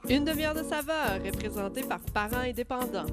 Une demi-heure de saveur est présentée par Parents indépendants.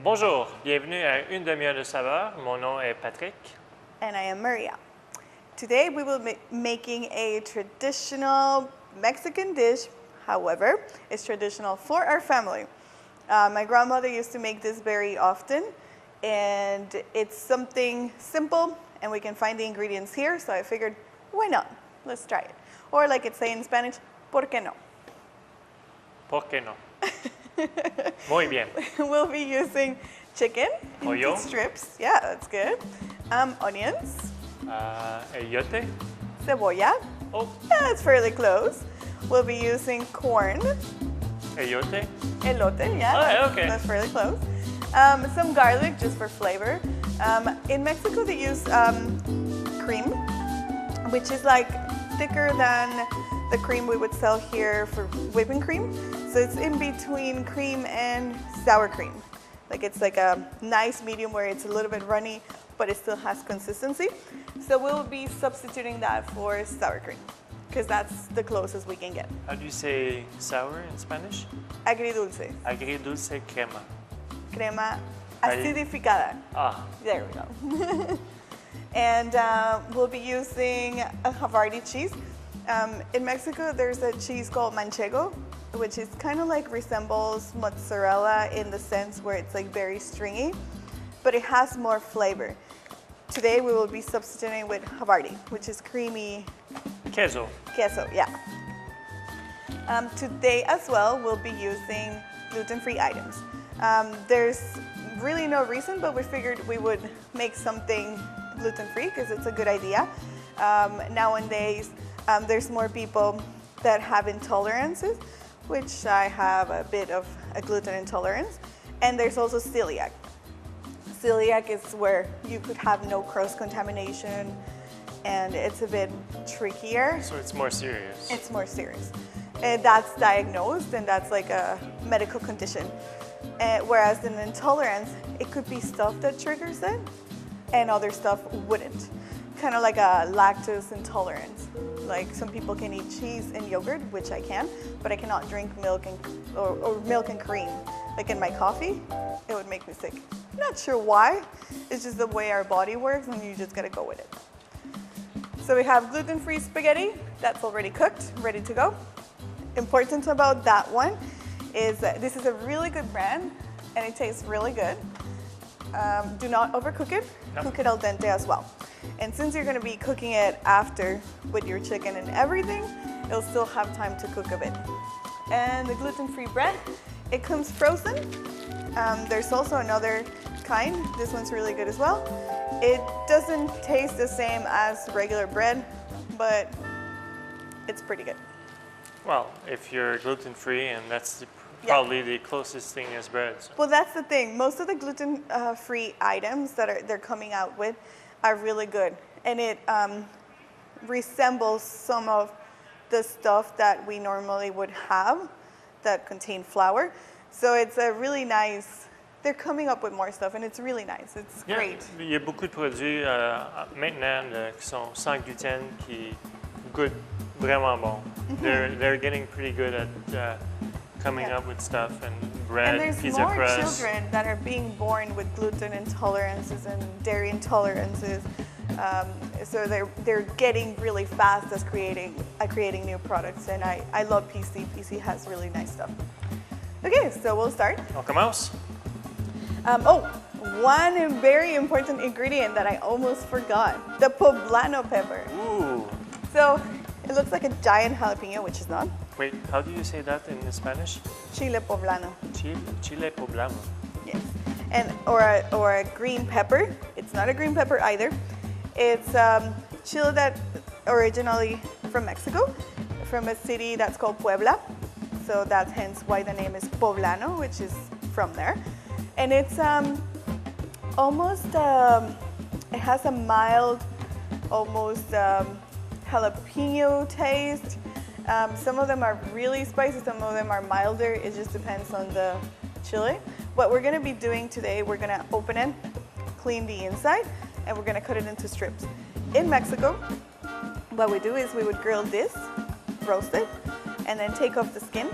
Bonjour, bienvenue à Une demi-heure de saveur. Mon nom est Patrick. And I am Maria. Today we will be making a traditional Mexican dish. However, it's traditional for our family. My grandmother used to make this very often, and it's something simple, and we can find the ingredients here, so I figured, why not? Let's try it. Or like it's say in Spanish, ¿por qué no? ¿Por qué no? Muy bien. We'll be using chicken Pollo. into strips. Yeah, that's good. Onions, Eyote. cebolla. Oh, Yeah, that's fairly close. We'll be using corn, eyote. elote, yeah, Oh, okay. that's fairly close. Some garlic just for flavor. In Mexico, they use cream, which is like thicker than the cream we would sell here for whipping cream. So it's in between cream and sour cream. Like it's like a nice medium where it's a little bit runny, but it still has consistency. So we'll be substituting that for sour cream, because that's the closest we can get. How do you say sour in Spanish? Agridulce, Agridulce crema. crema Ahí. acidificada. Ah, There we go. And we'll be using a Havarti cheese. In Mexico, there's a cheese called manchego, which is kind of like resembles mozzarella in the sense where it's like very stringy, but it has more flavor. Today we will be substituting with Havarti, which is creamy queso. queso, yeah. Today as well, we'll be using gluten-free items. There's really no reason, but we figured we would make something gluten-free because it's a good idea. Nowadays, there's more people that have intolerances, which I have a bit of a gluten intolerance, and there's also celiac. Celiac is where you could have no cross-contamination, and it's a bit trickier. So it's more serious. It's more serious. That's diagnosed, and that's like a medical condition. Whereas an intolerance, it could be stuff that triggers it, and other stuff wouldn't. Kind of like a lactose intolerance. Like some people can eat cheese and yogurt, which I can, but I cannot drink milk or milk and cream. Like in my coffee, it would make me sick. Not sure why. It's just the way our body works, and you just gotta go with it. So we have gluten-free spaghetti that's already cooked, ready to go. Important about that one is that this is a really good brand, and it tastes really good. Do not overcook it. No. Cook it al dente as well. And since you're gonna be cooking it after with your chicken and everything, it'll still have time to cook a bit. And the gluten-free bread, it comes frozen. There's also another kind. This one's really good as well. It doesn't taste the same as regular bread, but it's pretty good. Well, if you're gluten-free, and that's Yeah. probably the closest thing as bread. So. Well, that's the thing. Most of the gluten-free items that they're coming out with are really good, and it resembles some of the stuff that we normally would have that contain flour. So it's a really nice. They're coming up with more stuff, and it's really nice. It's Yeah, great. il y a beaucoup de produits maintenant qui sont sans gluten qui goûtent vraiment bon. They're getting pretty good at coming Yeah. up with stuff and bread, And there's pizza more crust. children that are being born with gluten intolerances and dairy intolerances. So they're getting really fast at creating new products, and I love PC. PC has really nice stuff. Okay, so we'll start. On commence? One very important ingredient that I almost forgot, the poblano pepper. Ooh. So it looks like a giant jalapeno, which is not. Wait, how do you say that in Spanish? Chile poblano. Chile poblano. Yes, and or a green pepper. It's not a green pepper either. It's chile that originally from Mexico, from a city that's called Puebla. So that's hence why the name is poblano, which is from there. And it's almost, it has a mild, almost jalapeno taste. Some of them are really spicy, some of them are milder. It just depends on the chili. What we're gonna be doing today, we're gonna open it, clean the inside, and we're gonna cut it into strips. In Mexico, what we do is we would grill this, roast it, and then take off the skin,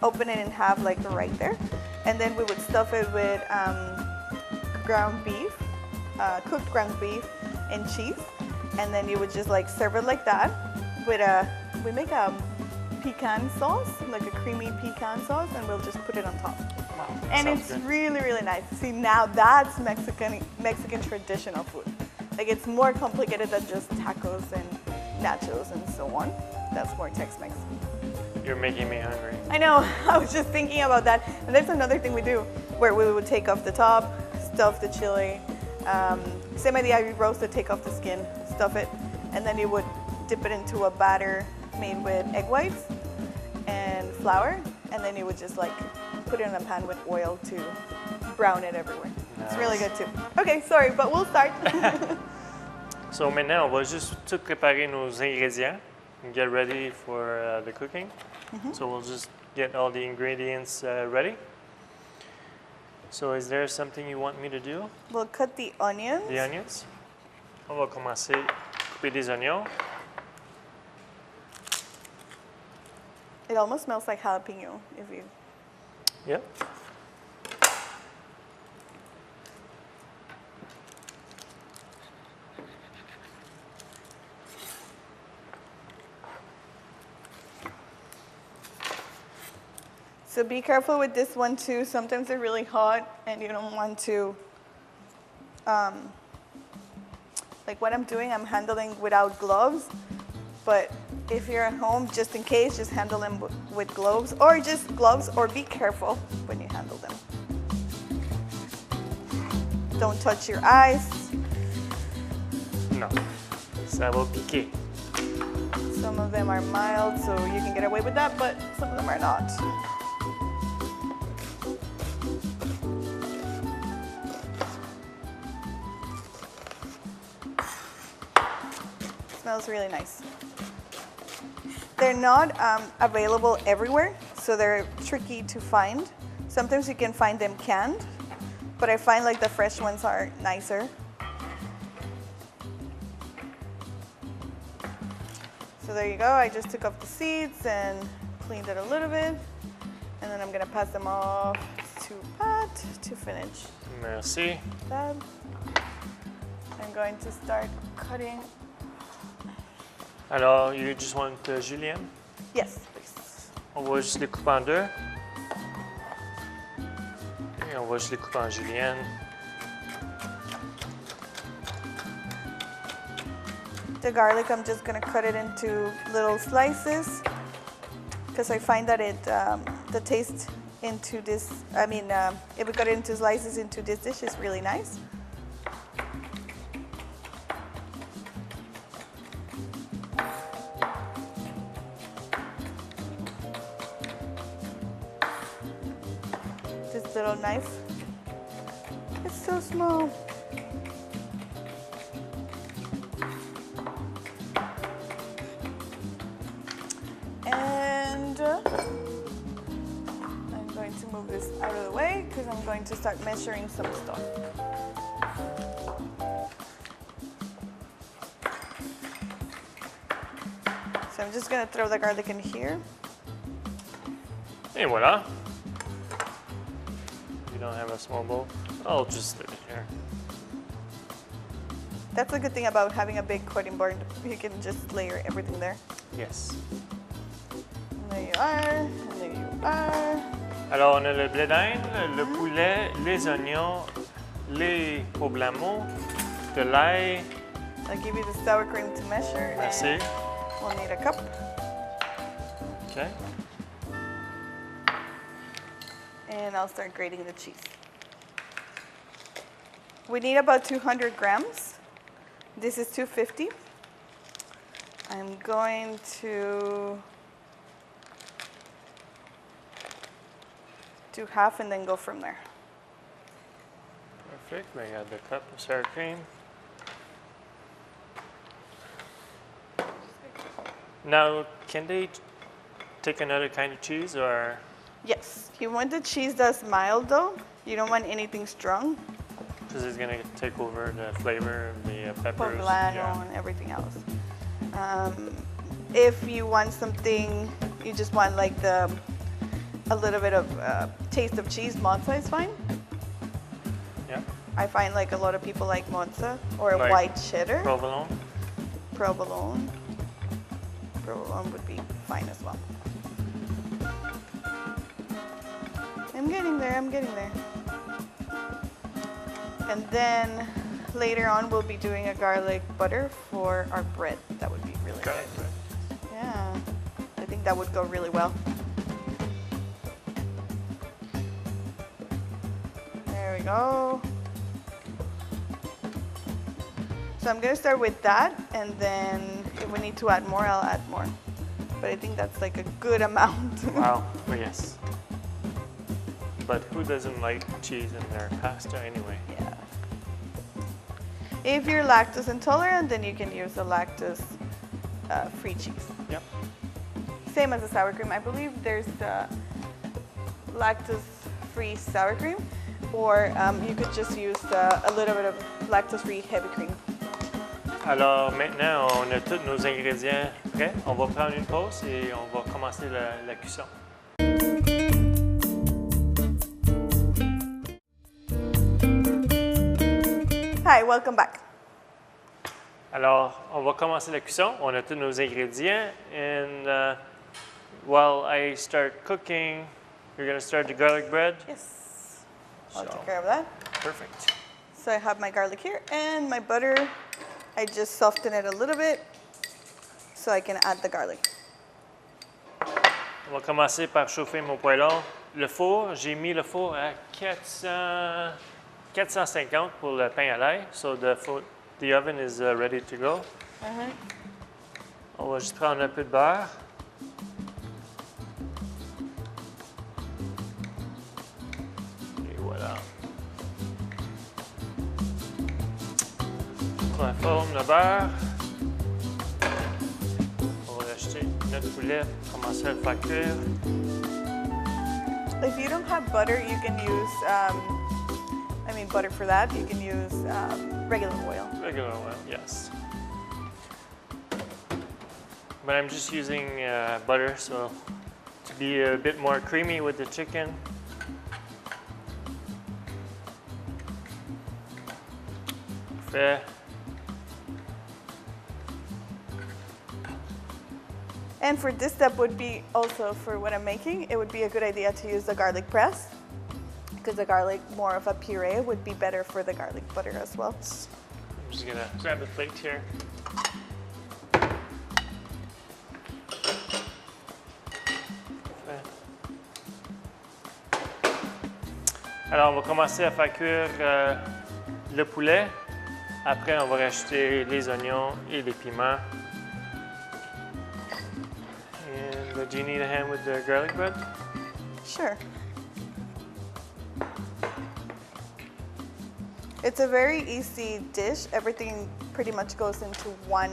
open it in half like right there, and then we would stuff it with ground beef, cooked ground beef and cheese, and then you would just like serve it like that with we make a pecan sauce, like a creamy pecan sauce, and we'll just put it on top. Wow, And sounds it's good. really, really nice. See, now that's Mexican traditional food. Like it's more complicated than just tacos and nachos and so on. That's more Tex-Mex. You're making me hungry. I know, I was just thinking about that. And there's another thing we do where we would take off the top, stuff the chili. Same idea, you roast it, take off the skin, stuff it, and then you would dip it into a batter made with egg whites and flour, and then you would just like put it in a pan with oil to brown it everywhere. It's really Nice. good too. Okay, sorry, but we'll start. So maintenant, on va juste tout préparer nos ingrédients and get ready for the cooking. So we'll just get all the ingredients ready. So is there something you want me to do? We'll cut the onions. The onions? On va commencer à couper des oignons. It almost smells like jalapeno if you. Yep. So be careful with this one too. Sometimes they're really hot and you don't want to, like what I'm doing, I'm handling without gloves. But if you're at home, just in case, just handle them with gloves or just gloves, or be careful when you handle them. Don't touch your eyes. Non. Ça va piquer. Some of them are mild, so you can get away with that, but some of them are not. Smells really nice. They're not available everywhere, so they're tricky to find. Sometimes you can find them canned, but I find like the fresh ones are nicer. So there you go, I just took off the seeds and cleaned it a little bit, and then I'm gonna pass them off to Pat to finish Merci. that. I'm going to start cutting. Alors, you just want julienne? Yes, please. On va juste les couper en deux. Et on va juste les couper en julienne. The garlic, I'm just gonna cut it into little slices because I find that it, the taste into this, if we cut it into slices into this dish is really nice. This little knife, it's so small. And I'm going to move this out of the way because I'm going to start measuring some stuff. So I'm just going to throw the garlic in here. Et voilà. You don't have a small bowl? I'll just stick it here. That's a good thing about having a big cutting board. You can just layer everything there. Yes. And there you are, and there you are. Alors, on a le blé d'Inde, le poulet, les oignons, les poblamos, de l'ail. I'll give you the sour cream to measure. Merci. And we'll need a cup. Okay. And I'll start grating the cheese. We need about 200 grams. This is 250. I'm going to do half and then go from there. Perfect. We got the cup of sour cream. Now, can they take another kind of cheese or? Yes, you want the cheese that's mild though. You don't want anything strong. Because it's gonna take over the flavor of the peppers. Poblano and everything else. If you want something, you just want like a little bit of taste of cheese, mozza is fine. Yeah. I find like a lot of people like mozza or Like white cheddar. Provolone. Provolone. Provolone would be fine as well. I'm getting there, I'm getting there. And then later on we'll be doing a garlic butter for our bread. That would be really Garlic good. bread. Yeah, I think that would go really well. There we go. So I'm gonna start with that, and then if we need to add more, I'll add more. But I think that's like a good amount. Wow. Oh, yes. But who doesn't like cheese in their pasta anyway? Yeah. If you're lactose intolerant, then you can use the lactose-free cheese. Yep. Same as the sour cream. I believe there's the lactose-free sour cream, or you could just use a little bit of lactose-free heavy cream. Alors maintenant, on a tous nos ingrédients prêts. On va prendre une pause et on va commencer la cuisson. Hi, welcome back. Alors, on va commencer la cuisson. On a tous nos ingrédients. And while I start cooking, you're going to start the garlic bread? Yes, I'll So, take care of that. perfect. So I have my garlic here and my butter. I just soften it a little bit so I can add the garlic. On va commencer par chauffer mon poêlon. Le four, j'ai mis le four à 450 pour le pain à l'ail. So the oven is ready to go. On va juste prendre un peu de beurre. Et voilà. On informe le beurre. On va rajouter notre poulet pour commencer à le faire cuire. If you don't have butter, you can use, butter for that. You can use regular oil. Regular oil, yes. But I'm just using butter, so to be a bit more creamy with the chicken. Parfait. And for this step would be also for what I'm making, it would be a good idea to use the garlic press because the garlic, more of a puree, would be better for the garlic butter as well. I'm just gonna grab the plate here. Parfait. Alors, on va commencer à faire cuire le poulet. Après, on va rajouter les oignons et les piments. And do you need a hand with the garlic bread? Sure. It's a very easy dish. Everything pretty much goes into one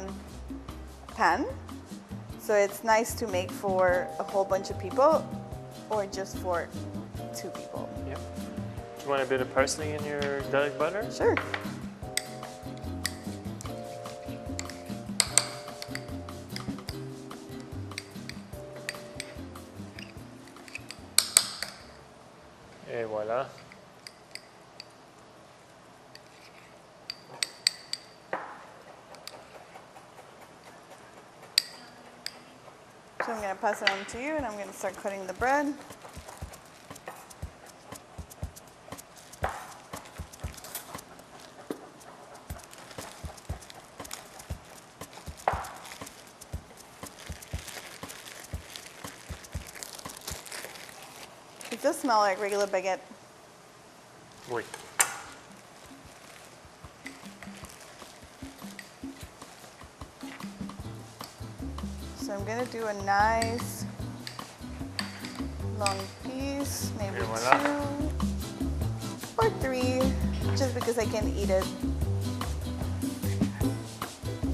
pan. So it's nice to make for a whole bunch of people or just for 2 people. Yep. Do you want a bit of parsley in your garlic butter? Sure. Et voilà. So I'm going to pass it on to you and I'm going to start cutting the bread. It does smell like regular baguette. Oui. So I'm going to do a nice long piece, maybe Et voilà. 2 or 3, just because I can eat it.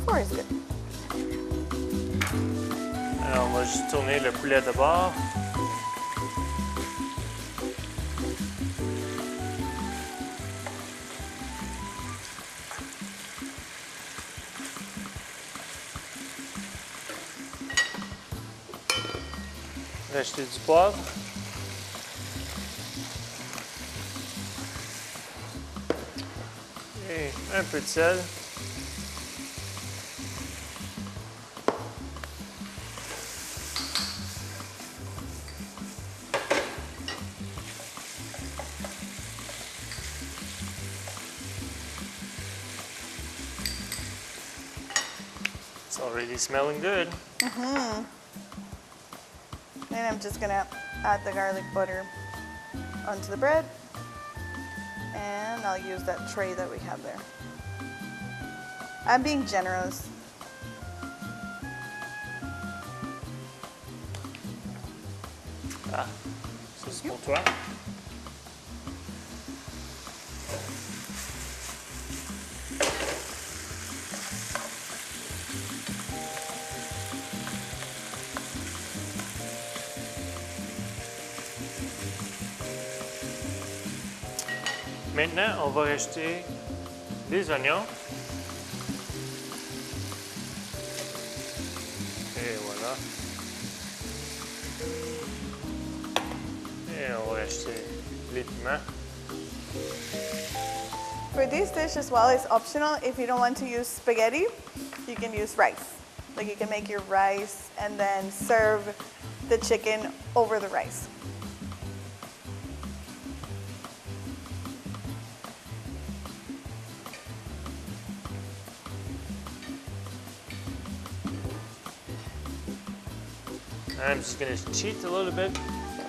4 is good. Alors, on va juste tourner le poulet de bord. Rajouter du poivre. Et un peu de sel. It's already smelling good. And I'm just gonna add the garlic butter onto the bread. And I'll use that tray that we have there. I'm being generous. Ah, ça c'est pour toi. Maintenant, on va rajouter des oignons. Et voilà. Et on va rajouter les piments. For this dish as well, it's optional. If you don't want to use spaghetti, you can use rice. Like you can make your rice and then serve the chicken over the rice. I'm just going to cheat a little bit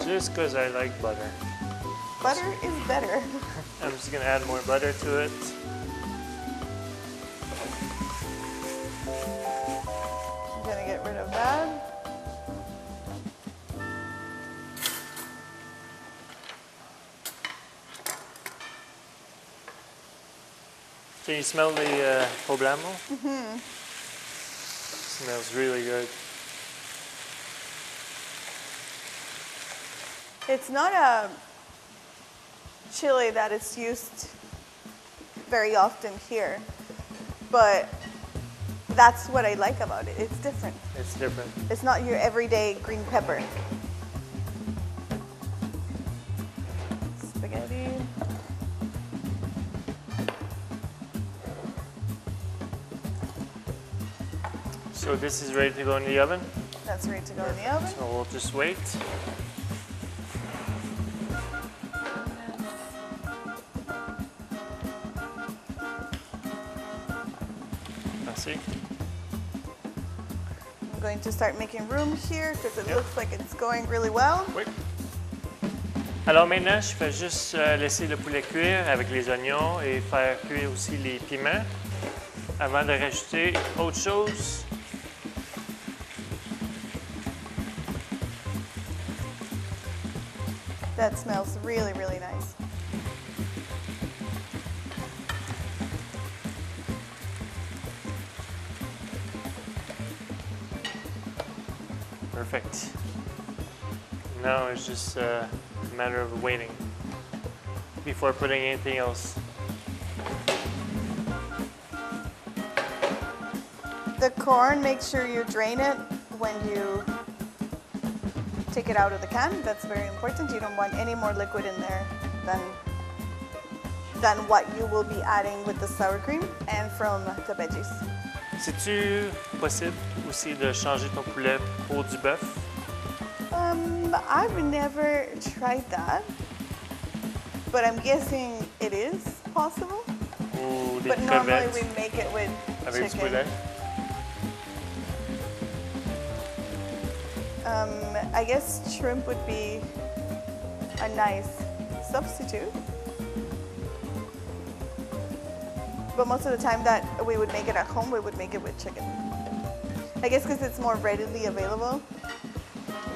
just because I like butter. Butter is better. I'm just going to add more butter to it. I'm gonna get rid of that. Can you smell the poblano? Mm-hmm. Smells really good. It's not a chili that is used very often here, but that's what I like about it. It's different. It's different. It's not your everyday green pepper. Spaghetti. So this is ready to go in the oven. That's ready to go in the oven. So we'll just wait. Merci. I'm going to start making room here because it Yep. looks like it's going really well. Oui. Alors maintenant, je fais juste laisser le poulet cuire avec les oignons et faire cuire aussi les piments avant de rajouter autre chose. That smells really, really nice. Perfect. Now it's just a matter of waiting before putting anything else. The corn, make sure you drain it when you take it out of the can. That's very important. You don't want any more liquid in there than what you will be adding with the sour cream and from the veggies. C'est-tu possible aussi de changer ton poulet pour du bœuf? I've never tried that, but I'm guessing it is possible. Ou des But normally crevettes we make it with avec du chicken. poulet? I guess shrimp would be a nice substitute. But most of the time that we would make it at home, we would make it with chicken. I guess because it's more readily available.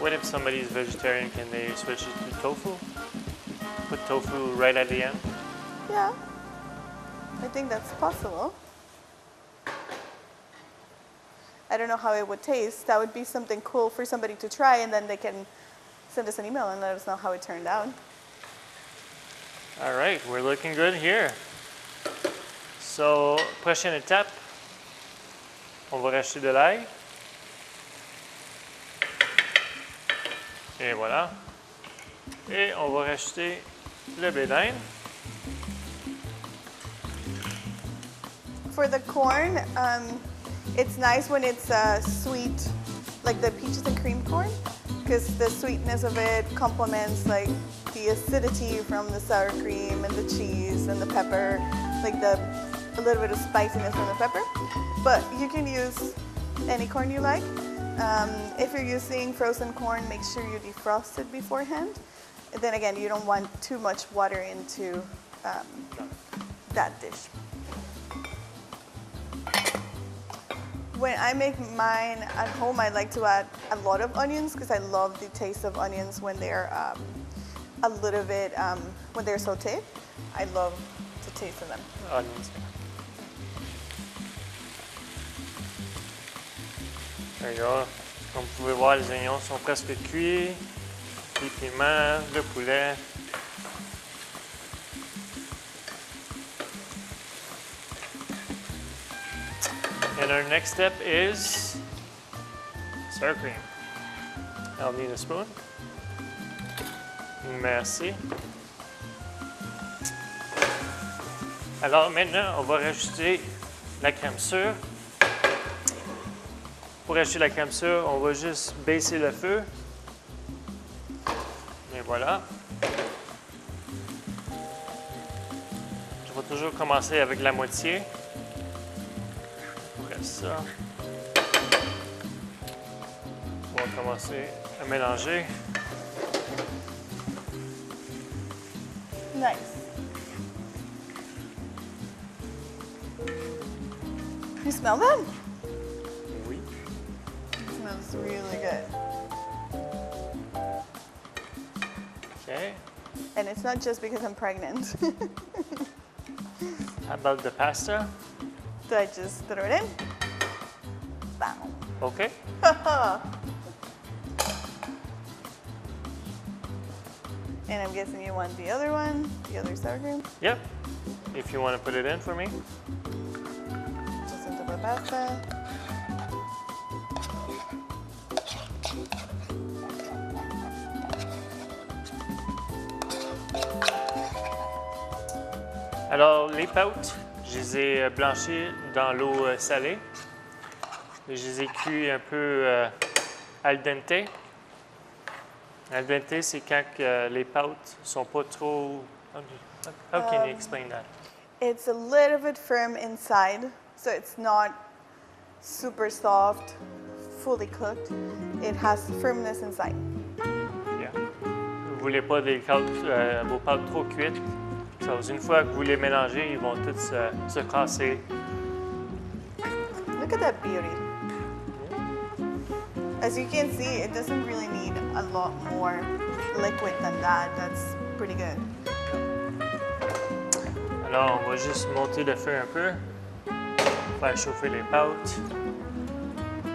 What if somebody's vegetarian? Can they switch it to tofu? Put tofu right at the end? Yeah, I think that's possible. I don't know how it would taste. That would be something cool for somebody to try, and then they can send us an email and let us know how it turned out. All right, we're looking good here. So, prochaine étape, on va rajouter de l'ail. Et voilà. Et on va rajouter le blé d'Inde. For the corn, it's nice when it's sweet, like the peaches and cream corn, because the sweetness of it complements like the acidity from the sour cream and the cheese and the pepper, like a little bit of spiciness from the pepper. But you can use any corn you like. If you're using frozen corn, make sure you defrost it beforehand. And then again, you don't want too much water into that dish. When I make mine at home, I like to add a lot of onions because I love the taste of onions when they're a little bit, when they're sautéed. I love the taste of them. Onions. There you go. Comme vous pouvez voir, les oignons sont presque cuits. Les piments, le poulet. And our next step is sour cream. I'll need a spoon. Merci. Alors maintenant, on va rajouter la crème sûre. Pour rajouter la crème sûre, on va juste baisser le feu. Et voilà. Je vais toujours commencer avec la moitié. Après ça, on va commencer à mélanger. Nice. You smell that? Oui. It smells really good. Okay. And it's not just because I'm pregnant. How about the pasta? Do I just throw it in? Bam. Okay. And I'm guessing you want the other one, the other sour cream, Yep. If you want to put it in for me. just into the pasta. Alors, les pâtes, je les ai blanchies dans l'eau salée. Je les ai cuits un peu al dente. Al dente, c'est quand que les pâtes sont pas trop... How can you explain that? It's a little bit firm inside, so it's not super soft, fully cooked. It has firmness inside. Yeah. Vous ne voulez pas vos pâtes trop cuites. So, une fois que vous les mélangez, ils vont tous se casser. Look at that beauty. As you can see, it doesn't really need a lot more liquid than that. That's pretty good. Alors, on va juste monter le feu un peu, faire chauffer les pâtes.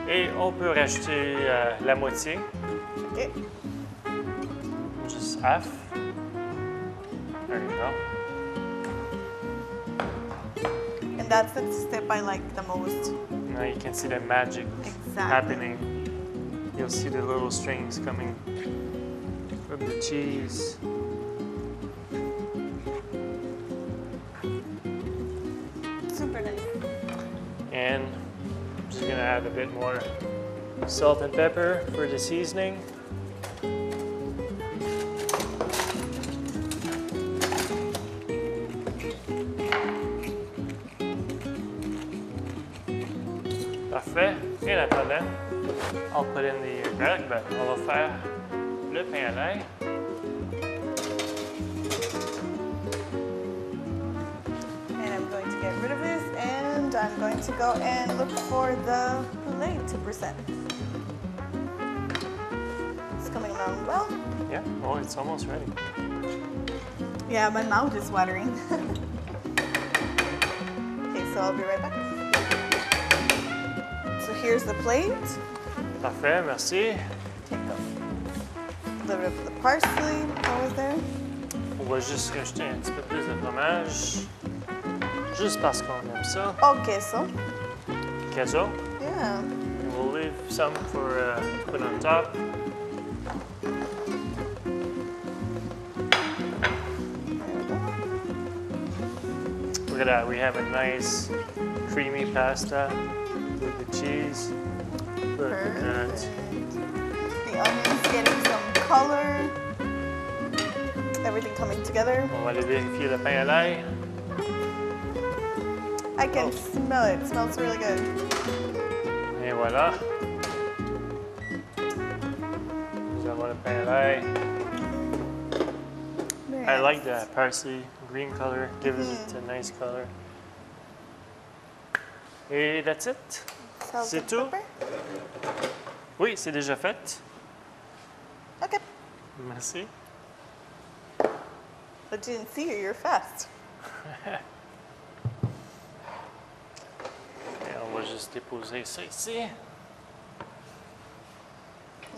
Et on peut rajouter la moitié, Okay. juste half. There you go. And that's the step I like the most. Now you can see the magic Exactly. happening. You'll see the little strings coming from the cheese. Super nice. And I'm just gonna add a bit more salt and pepper for the seasoning. Parfait. Et en attendant, I'll put in the garlic butter. On va faire le pain à l'ail. And I'm going to get rid of this, and I'm going to go and look for the plate to present. Well, Yeah, oh, it's almost ready. yeah, my mouth is watering. Okay, so I'll be right back. So here's the plate. Parfait, merci. Take a little bit of the parsley that was there. On va juste rajouter un petit peu plus de fromage. Juste parce qu'on aime ça. Oh, queso. Queso. Yeah. And we'll leave some for put on top. Look at that, we have a nice creamy pasta with the cheese. Look at that. Perfect. The onions getting some color. Everything coming together. On va aller vérifier le pain à l'ail. I can smell it. It smells really good. Et voilà. Nous avons le pain à l'ail. Very I like nice. the parsley green color, gives it a nice color. Et that's it. Salt C'est and tout? pepper. Oui, c'est déjà fait. Okay. Merci. But didn't see you. You're fast. Et on va juste déposer ça ici.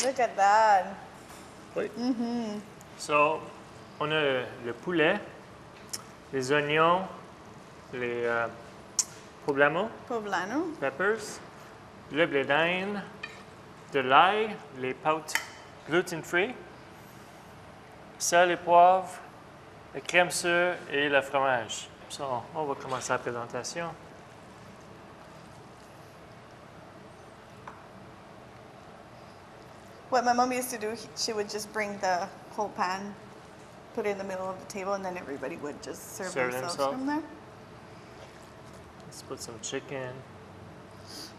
Look at that. Oui. So, on a le poulet, les oignons, les poblano, Poblano. peppers, le blé d'Inde, de l'ail, les pâtes gluten-free, sel et poivre, la crème sûre et le fromage. So, on va commencer la présentation. What my mom used to do, she would just bring the whole pan, put it in the middle of the table, and then everybody would just serve themselves themselves. from there. Let's put some chicken.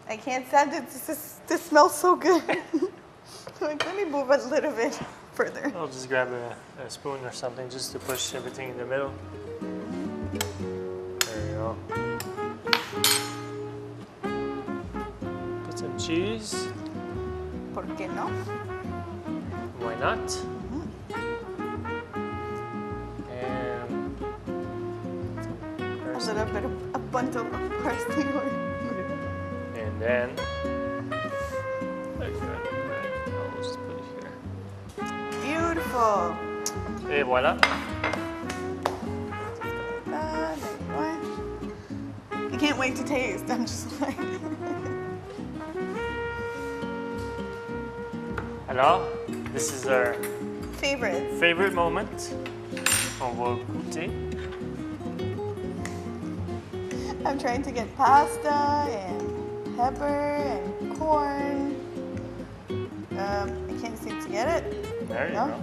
I can't stand it. This smells so good. Like, let me move a little bit further. I'll just grab a spoon or something just to push everything in the middle. There you go. Put some cheese. ¿Por qué no? Why not? And A little bit of a bundle of parsley. and then I'll just put it Beautiful. here. Et voilà. There you go. I can't wait to taste. I'm just like. Alors, this is our Favorites. favorite moment. On va goûter. I'm trying to get pasta and pepper and corn. I can't seem to get it. There you No? go.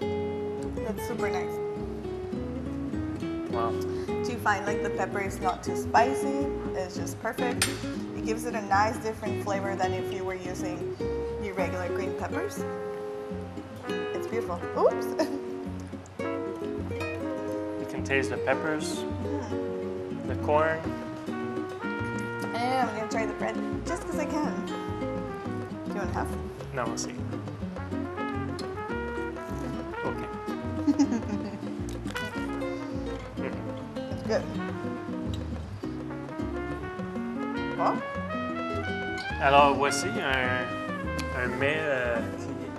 That's super nice. Wow. Do you find like the pepper is not too spicy? It's just perfect. It gives it a nice different flavor than if you were using your regular green peppers. It's beautiful. Oops. You can taste the peppers, the corn. And I'm gonna try the bread just because I can. Do you want half? No, we'll see. Okay. It's good. Well, Alors voici un mets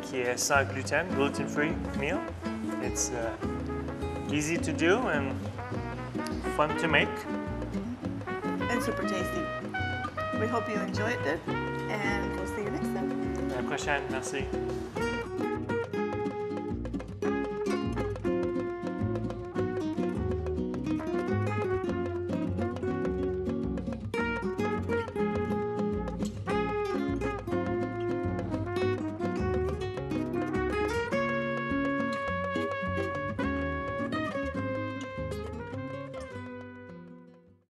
qui est sans gluten, gluten-free meal. It's easy to do and fun to make. and super tasty. We hope you enjoyed it, and we'll see you next time. À la prochaine, merci.